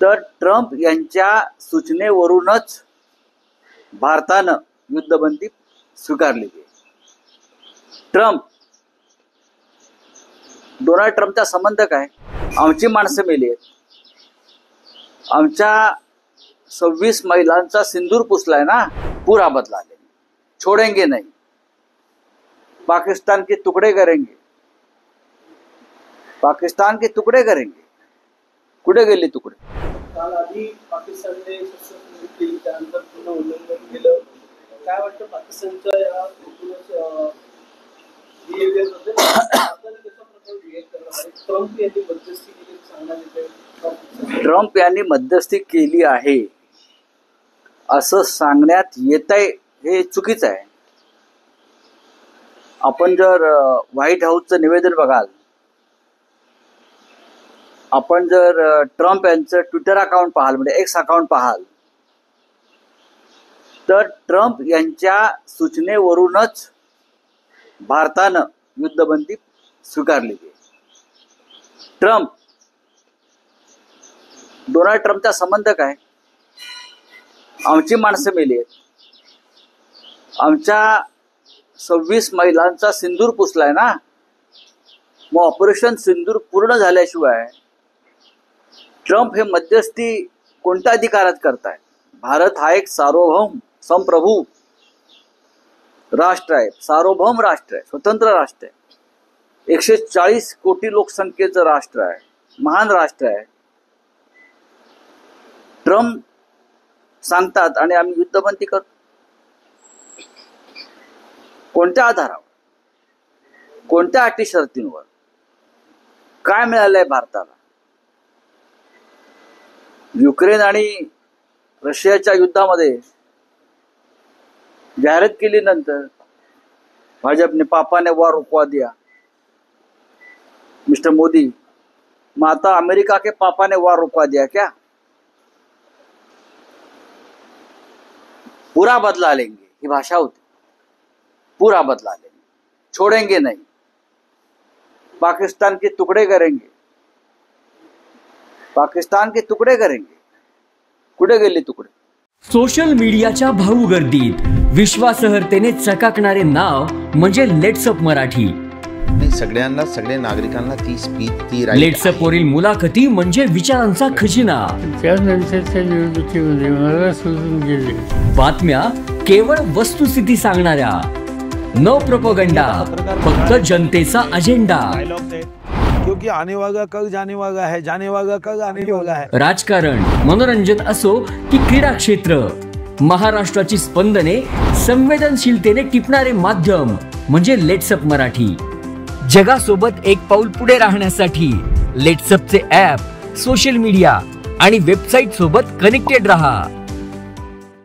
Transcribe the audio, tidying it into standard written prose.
तर ट्रम्प यांच्या सूचनेवरूनच भारतानं युद्धबंदी स्वीकारली आहे. डोनाल्ड ट्रम्पचा संबंध काय? आमची माणसं मेली आहेत. आमच्या 26 महिलांचा सिंदूर पुसलाय ना, पूरा बदला लेंगे, छोड़ेंगे नहीं, पाकिस्तान के टुकड़े करेंगे, पाकिस्तान के टुकड़े करेंगे. कुठे गेले तुकडे? काल आधी पाकिस्तानने शस्त्रसंधी केली, त्यानंतर पुन्हा उल्लंघन केलं. काय वाटतं पाकिस्तानच्या या बिहेवियर बद्दल आपल्याला कशा प्रकारे रिएक्ट करणार आहे? ट्रम्प यांनी मध्यस्थी केली सांगण्यात येते. ट्रम्प यांनी मध्यस्थी केली आहे असं सांगण्यात येत आहे, हे चुकीचं आहे. आपण जर व्हाईट हाऊसचं निवेदन बघाल, आपण जर ट्रम्प यांचं ट्विटर अकाउंट पाहाल, म्हणजे एक्स अकाउंट पाहाल, तर ट्रम्प यांच्या सूचनेवरूनच भारतानं युद्धबंदी स्वीकारली आहे. डोनाल्ड ट्रम्पचा संबंध काय? आमची माणसं मेली आहेत. आमच्या 26 महिलांचा सिंदूर पुसलाय ना, मग ऑपरेशन सिंदूर पूर्ण झाल्याशिवाय ट्रम्प हे मध्यस्थी कोणत्या अधिकारात करताय? भारत हा एक सार्वभौम संप्रभू राष्ट्र आहे, सार्वभौम राष्ट्र आहे, स्वतंत्र राष्ट्र आहे, 140 कोटी लोकसंख्येचं राष्ट्र आहे, महान राष्ट्र आहे. ट्रम्प सांगतात आणि आम्ही युद्धबंदी करतो. कोणत्या आधारावर, कोणत्या अटी शर्तींवर? काय मिळालंय भारताला? युक्रेन आणि रशियाच्या युद्धामध्ये जाहिरात केली नंतर भाजपने पापाने वार रुकवा दिया, मिस्टर मोदी. मग आता अमेरिका के पापाने वार रुकवा दिया क्या? पूरा बदला लेंगे ही भाषा होती. पूरा बदला लेंगे, छोड़ेंगे नहीं, पाकिस्तान के टुकड़े करेंगे, पाकिस्तान के तुकडे करेंगे. कुठे गेले तुकडे? सोशल मीडियाच्या भाऊ गर्दीत विश्वासार्हतेने चकाकणारे नाव म्हणजे लेट्सअप मराठी. सगळ्यांना, सगळ्या नागरिकांना ती स्पीच, ती लेट्सअप वरील मुलाखती म्हणजे विचारांचा खजिना. त्यानंतरच्या निवडणुकीमध्ये मला सोडून गेले. बातम्या केवळ वस्तुस्थिती सांगणाऱ्या, न प्रोपगंडा, फक्त जनतेचा अजेंडा. क्योंकि आने वाला कल जाने वाला है, जाने वाला कल आने वाला है. राजकारण, मनोरंजन असो की क्रीडा क्षेत्र, महाराष्ट्राची स्पंदने संवेदनशीलतेने टिपणारे माध्यम म्हणजे लेट्सअप मराठी. जगासोबत एक पाऊल पुढे राहण्यासाठी लेट्सअपचे ॲप, सोशल मीडिया आणि वेबसाईट सोबत कनेक्टेड रहा.